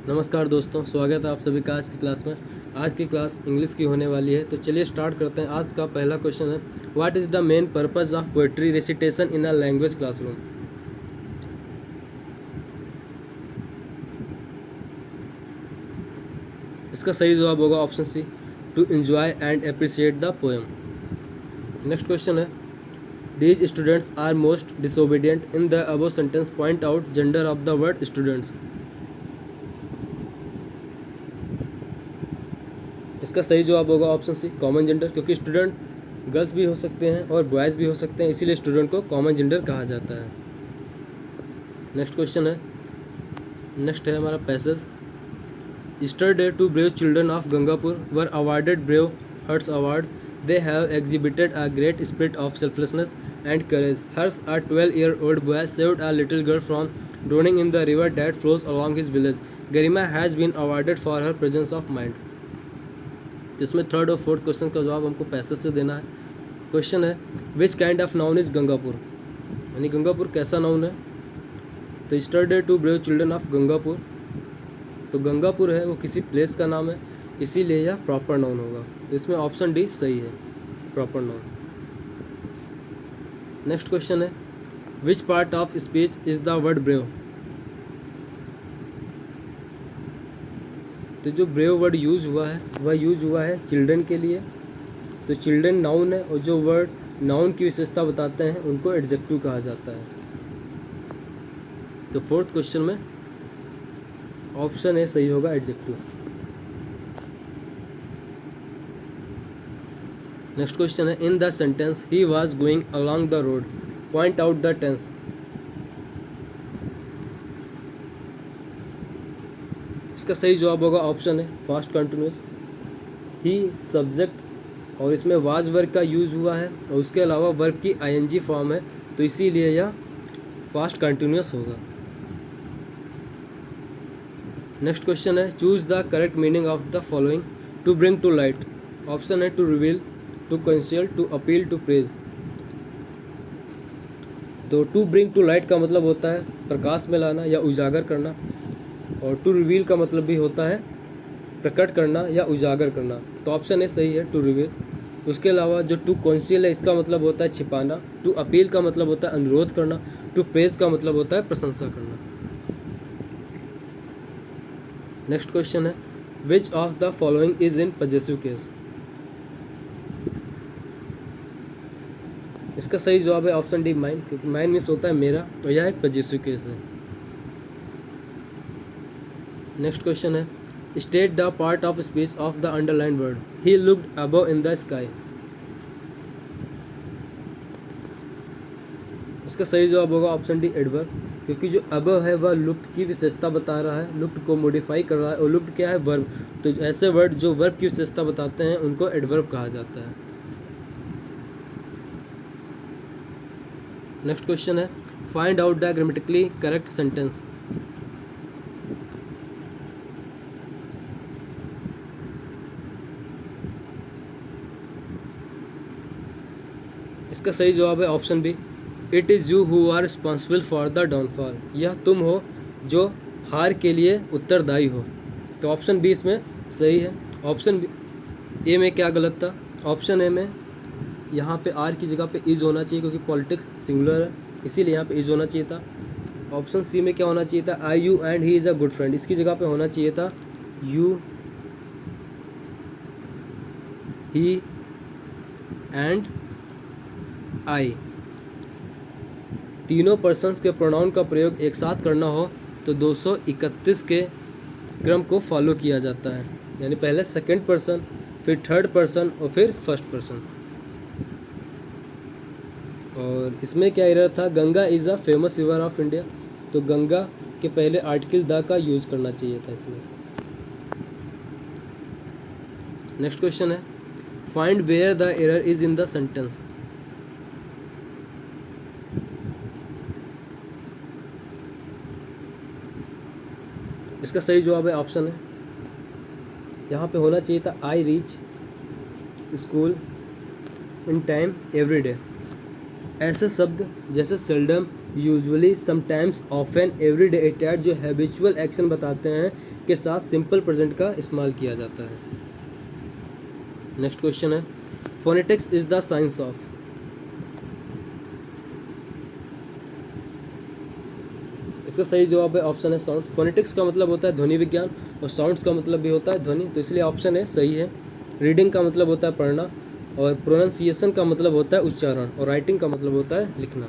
नमस्कार दोस्तों, स्वागत है आप सभी का आज की क्लास में। आज की क्लास इंग्लिश की होने वाली है, तो चलिए स्टार्ट करते हैं। आज का पहला क्वेश्चन है, what is the main purpose of poetry recitation in a language classroom. इसका सही जवाब होगा option C, to enjoy and appreciate the poem. Next question है, these students are most disobedient in the above sentence, point out gender of the word students. इसका सही जवाब होगा option C, common gender, क्योंकि स्टूडेंट गर्ल्स भी हो सकते हैं और बॉयज़ भी हो सकते हैं, इसीलिए स्टूडेंट को कॉमन जेंडर कहा जाता है। नेक्स्ट क्वेश्चन है, नेक्स्ट है हमारा passage. Yesterday, two brave children of Gangapur were awarded Brave Hearts Award. They have exhibited a great spirit of selflessness and courage. Hers, a 12-year-old boy, saved a little girl from drowning in the river that flows along his village. Garima has been awarded for her presence of mind. जिसमें third और fourth question का जवाब हमको passage से देना है। Question है, which kind of noun is Gangapur, यानी गंगापुर कैसा नाउन है। तो yesterday two brave children of Gangapur, तो गंगापुर है वो किसी प्लेस का नाम है, इसीलिए यह प्रॉपर नाउन होगा। तो इसमें ऑप्शन डी सही है, प्रॉपर नाउन। नेक्स्ट क्वेश्चन है, which part of speech is the word brave. तो जो ब्रेव वर्ड यूज हुआ है वह यूज हुआ है चिल्ड्रन के लिए। तो चिल्ड्रन नाउन है और जो वर्ड नाउन की विशेषता बताते हैं उनको एडजेक्टिव कहा जाता है। तो फोर्थ क्वेश्चन में ऑप्शन ए सही होगा, एडजेक्टिव। नेक्स्ट क्वेश्चन है, in the sentence he was going along the road, point out the tense. इसका सही जवाब होगा ऑप्शन है, पास्ट कंटिन्यूअस। ही सब्जेक्ट और इसमें वाज वर्ब का यूज हुआ है और उसके अलावा वर्ब की आईएनजी फॉर्म है, तो इसीलिए यह पास्ट कंटिन्यूअस होगा। नेक्स्ट क्वेश्चन है, choose the correct meaning of the following. To bring to light, option है to reveal, to conceal, to appeal, to praise. तो टू ब्रिंग टू लाइट का मतलब होता है प्रकाश में लाना या उजागर करना, और टू रिवील का मतलब भी होता है प्रकट करना या उजागर करना। तो ऑप्शन ए सही है, टू रिवील। उसके अलावा जो टू कंसील है इसका मतलब होता है छिपाना, टू अपील का मतलब होता है अनुरोध करना, टू प्रेज का मतलब होता है प्रशंसा करना। नेक्स्ट क्वेश्चन है, which of the following is in possessive case. इसका सही जवाब है ऑप्शन डी, माइन, क्योंकि माइन मीन्स होता है मेरा और यह एक पजेसिव केस है। नेक्स्ट क्वेश्चन है, state the part of speech of the underline word. He looked above in the sky. इसका सही जवाब होगा ऑप्शन डी, एडवर्ब, क्योंकि जो अबव है वह लुक्ड की विशेषता बता रहा है, लुक्ड को मॉडिफाई कर रहा है, और लुक्ड क्या है, वर्ब। तो ऐसे वर्ड जो वर्ब की विशेषता बताते हैं उनको एडवर्ब कहा जाता है। नेक्स्ट क्वेश्चन है, find out the grammatically correct sentence. इसका सही जवाब है option B, it is you who are responsible for the downfall. यह तुम हो जो हार के लिए उत्तरदायी हो। तो ऑप्शन बी इसमें सही है। ऑप्शन ए में क्या गलत था, ऑप्शन ए में यहाँ पे आर की जगह पे इज होना चाहिए, क्योंकि पॉलिटिक्स सिंगुलर है, इसीलिए यहाँ पे इज होना चाहिए था। ऑप्शन सी में क्या होना चाहिए था, I you and he is a good friend, इसकी जगह पे होना चाहिए था यू, ही एंड आई। तीनों पर्सन्स के प्रोनाउन का प्रयोग एक साथ करना हो तो 231 के क्रम को फॉलो किया जाता है, यानी पहले सेकंड पर्सन, फिर थर्ड पर्सन और फिर फर्स्ट पर्सन। और इसमें क्या एरर था, Ganga is a famous river of India, तो गंगा के पहले आर्टिकल द का यूज करना चाहिए था इसमें। नेक्स्ट क्वेश्चन है, find where the error is in the sentence. इसका सही जवाब है ऑप्शन है, यहाँ पे होना चाहिए था I reach school in time every day. ऐसे शब्द जैसे seldom, usually, sometimes, often, everyday, it, जो हैबिचुअल एक्शन बताते हैं के साथ सिंपल प्रेजेंट का इस्तेमाल किया जाता है। नेक्स्ट क्वेश्चन है, phonetics is the science of. इसका सही जवाब है ऑप्शन है साउंड्स। फोनेटिक्स का मतलब होता है ध्वनि विज्ञान और साउंड्स का मतलब भी होता है ध्वनि, तो इसलिए ऑप्शन है सही है। रीडिंग का मतलब होता है पढ़ना और प्रोनाउंसिएशन का मतलब होता है उच्चारण और राइटिंग का मतलब होता है लिखना।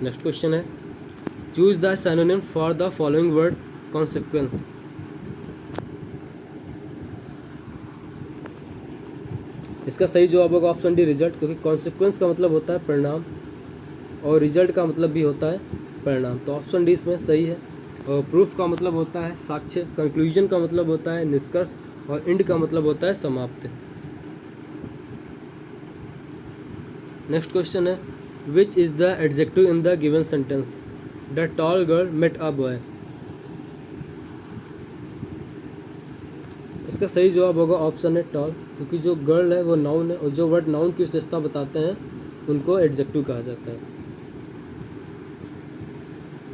नेक्स्ट क्वेश्चन है, choose the synonym for the following word consequence. इसका सही जवाब होगा ऑप्शन डी रिजल्ट, क्योंकि कॉन्सिक्वेंस का मतलब होता है परिणाम और रिजल्ट का मतलब भी होता है परिणाम, तो ऑप्शन डी इसमें सही है। और प्रूफ का मतलब होता है साक्ष्य, कंक्लूजन का मतलब होता है निष्कर्ष और एंड का मतलब होता है समाप्ति। नेक्स्ट क्वेश्चन है, which is the adjective in the given sentence, the tall girl met a boy. इसका सही जवाब होगा ऑप्शन है टॉल, क्योंकि जो गर्ल है वो नाउन है और जो वर्ड नाउन की विशेषता बताते हैं उनको एडजेक्टिव कहा जाता है।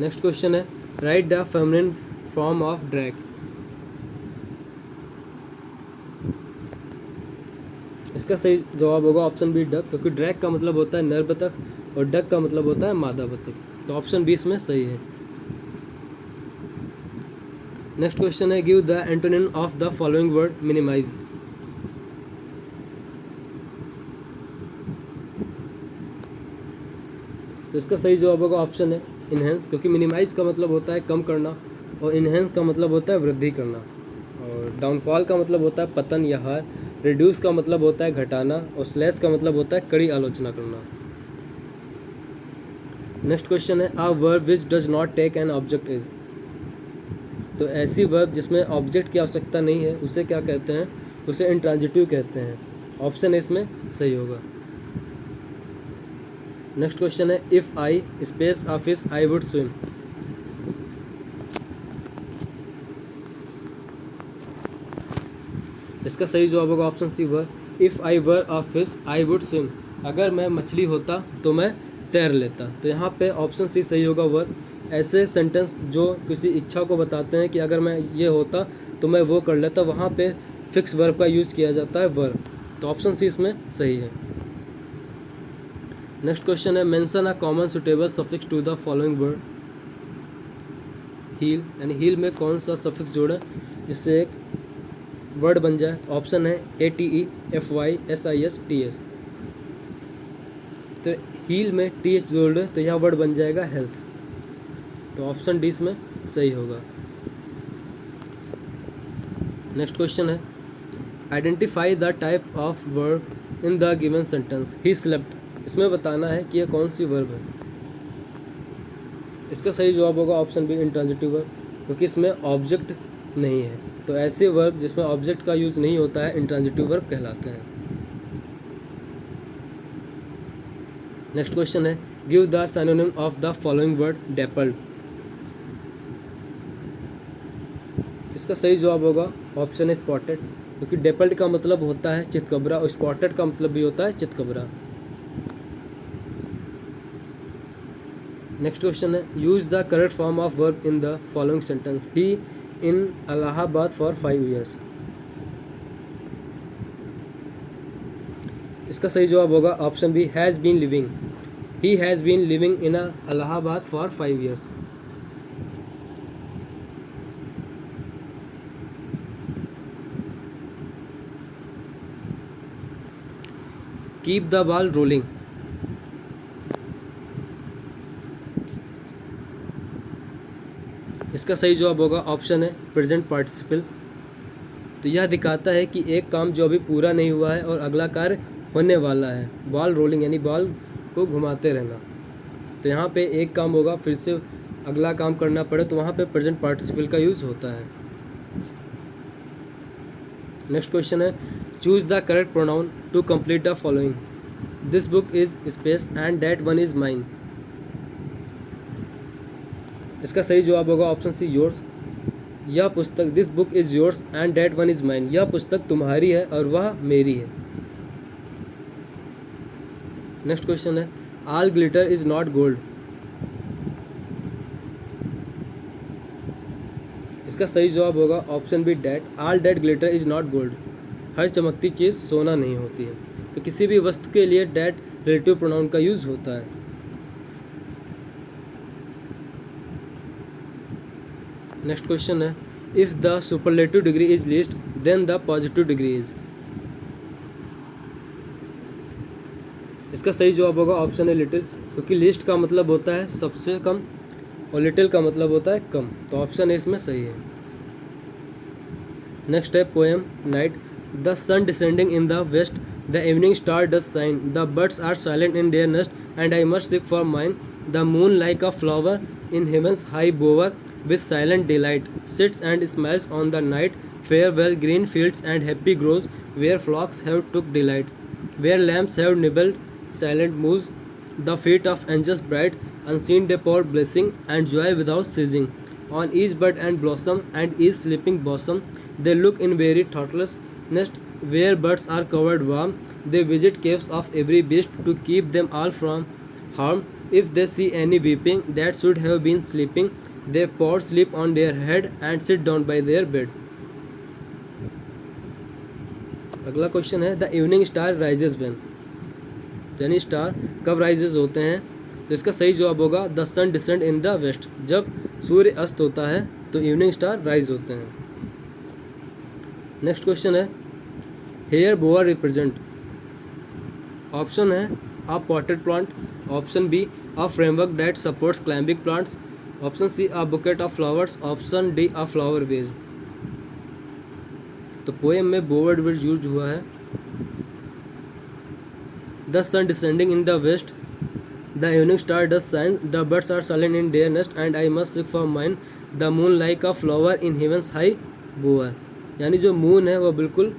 नेक्स्ट क्वेश्चन है, right the feminine form of drag. इसका सही जवाब होगा ऑप्शन बी डक, क्योंकि ड्रैग का मतलब होता है नर बतख और डक का मतलब होता है मादा बतख, तो ऑप्शन बी इसमें सही है। नेक्स्ट क्वेश्चन है, give the antonym of the following word minimise. तो इसका सही जवाब होगा ऑप्शन है इन्हेंस, क्योंकि मिनिमाइज का मतलब होता है कम करना और इन्हेंस का मतलब होता है वृद्धि करना। और डाउनफॉल का मतलब होता है पतन या हार, रिड्यूस का मतलब होता है घटाना और स्लैश का मतलब होता है कड़ी आलोचना करना। नेक्स्ट क्वेश्चन है, a verb which does not take an object is. तो ऐसी वर्ब जिसमें ऑब्जेक्ट की आवश्यकता नहीं है उसे क्या कहते हैं, उसे इंट्रांजिटिव कहते हैं, ऑप्शन इसमें सही होगा। नेक्स्ट क्वेश्चन है, if I space a fish I would swim. इसका सही जवाब होगा option C were, if I were a fish I would swim. अगर मैं मछली होता तो मैं तैर लेता, तो यहाँ पे ऑप्शन सी सही होगा वर। ऐसे सेंटेंस जो किसी इच्छा को बताते हैं कि अगर मैं ये होता तो मैं वो कर लेता, वहाँ पे फिक्स वर्ब का यूज किया जाता है वर, तो ऑप्शन सी इसमें सही है। नेक्स्ट क्वेश्चन है, mention a common suitable suffix to the following word heal. यानी हील में कौन सा सफिक्स जोड़े जिससे एक वर्ड बन जाए, ऑप्शन है ATE, FY, SIS, TS। तो हील में TH जोड़ दे तो यह वर्ड बन जाएगा हेल्थ, तो ऑप्शन डी इसमें सही होगा। नेक्स्ट क्वेश्चन है, identify the type of verb in the given sentence he slept. इसमें बताना है कि यह कौन सी वर्ब है। इसका सही जवाब होगा ऑप्शन बी इंट्रांजिटिव वर्ब, क्योंकि इसमें ऑब्जेक्ट नहीं है, तो ऐसे वर्ब जिसमें ऑब्जेक्ट का यूज नहीं होता है इंट्रांजिटिव वर्ब कहलाते हैं। नेक्स्ट क्वेश्चन है, give the synonym of the following word dappled. इसका सही जवाब होगा ऑप्शन है स्पॉटेड, क्योंकि डैपल्ड का मतलब होता है चितकबरा और स्पॉटेड का मतलब भी होता है चितकबरा। नेक्स्ट क्वेश्चन है, use the correct form of verb in the following sentence he in Allahabad for 5 years। इसका सही जवाब होगा option B has been living, he has been living in Allahabad for 5 years। Keep the ball rolling. इसका सही जवाब होगा option है present participle. तो यह दिखाता है कि एक काम जो अभी पूरा नहीं हुआ है और अगला कार्य होने वाला है। बॉल रोलिंग यानी बॉल को घुमाते रहना, तो यहाँ पे एक काम होगा फिर से अगला काम करना पड़े तो वहाँ पे प्रेजेंट पार्टिसिपल का यूज़ होता है। नेक्स्ट क्वेश्चन है, choose the correct pronoun to complete the following, this book is space and that one is mine. इसका सही जवाब होगा ऑप्शन सी योर्स। यह पुस्तक, this book is yours and that one is mine, यह पुस्तक तुम्हारी है और वह मेरी है। नेक्स्ट क्वेश्चन है, all glitter is not gold, इसका सही जवाब होगा option B that. All that glitter is not gold. हर चमकती चीज़ सोना नहीं होती है। तो किसी भी वस्तु के लिए डैट रिलेटिव प्रोनाउन का यूज होता है। नेक्स्ट क्वेश्चन है, if the superlative degree is least then the positive degree is. इसका सही जवाब होगा ऑप्शन है लिटिल, क्योंकि लिस्ट का मतलब होता है सबसे कम और लिटिल का मतलब होता है कम। तो ऑप्शन ए इसमें सही है। नेक्स्ट है poem night. The sun descending in the west, the evening star does shine, the birds are silent in their nest and I must seek for mine, the moon like a flower in heaven's high bower with silent delight sits and smiles on the night, farewell green fields and happy groves where flocks have took delight, where lambs have nibbled silent moves, the feet of angels bright unseen they pour blessing and joy without ceasing on each bud and blossom and each sleeping blossom. They look in very thoughtless nest where birds are covered warm, they visit caves of every beast to keep them all from harm. If they see any weeping that should have been sleeping, they pour sleep on their head and sit down by their bed. अगला question है, the evening star rises when. यानी star कब rises होते हैं? तो इसका सही जवाब होगा the sun descend in the west. जब सूर्य अस्त होता है तो इवनिंग स्टार राइज होते हैं। नेक्स्ट क्वेश्चन है, हेयर बोआ रिप्रेजेंट। ऑप्शन है a potted plant, option B a framework that supports climbing plants, option C a bouquet of flowers, option D a flower vase. तो poem में bower word use हुआ है। The sun descending in the west, the evening star does shine, the birds are silent in their nest and I must seek for mine, the moon like a flower in heaven's high bower. यानी जो moon है वह बिल्कुल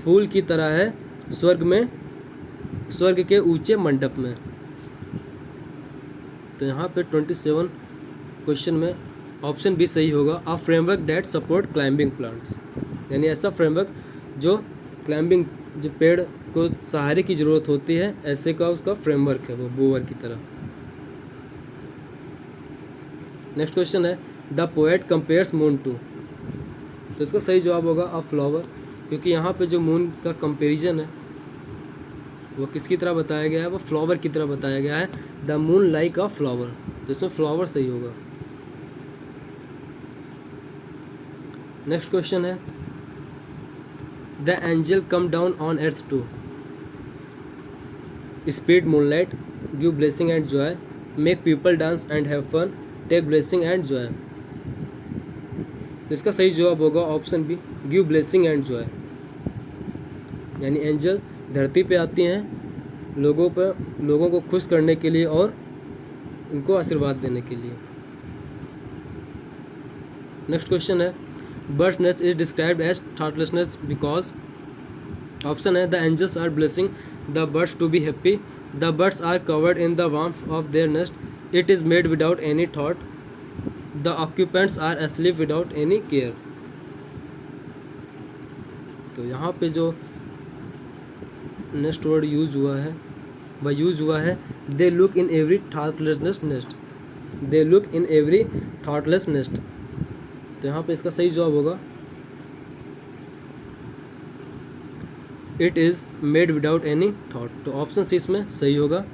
फूल की तरह है स्वर्ग के ऊंचे मंडप में। तो यहाँ पे 27 क्वेश्चन में ऑप्शन बी सही होगा, अ framework that support climbing plants. यानी ऐसा फ्रेमवर्क जो क्लाइंबिंग, जो पेड़ को सहारे की ज़रूरत होती है, ऐसे का उसका फ्रेमवर्क है वो बोवर की तरह। नेक्स्ट क्वेश्चन है, the poet compares moon to. तो इसका सही जवाब होगा अ फ्लावर, क्योंकि यहाँ पे जो मून का कंपेरिजन है वो किसकी तरह बताया गया है? वो फ्लावर की तरह बताया गया है, the moon like a flower. तो इसमें फ्लावर सही होगा। नेक्स्ट क्वेश्चन है, the angel come down on earth to speed moonlight, give blessing and joy, make people dance and have fun, take blessing and joy. इसका सही जवाब होगा option B, give blessing and joy. यानी angel धरती पे आती हैं लोगों को खुश करने के लिए और उनको आशीर्वाद देने के लिए। नेक्स्ट क्वेश्चन है, birds is described as thoughtlessness because. Option है the angels are blessing the birds to be happy, the birds are covered in the warmth of their nest, it is made without any thought, the occupants are asleep without any care. तो यहाँ पे जो next word use हुआ है वह use हुआ है they look in every thoughtlessness nest. They look in every thoughtless nest. तो यहाँ पे इसका सही जवाब होगा it is made without any thought. तो ऑप्शन सी इसमें सही होगा।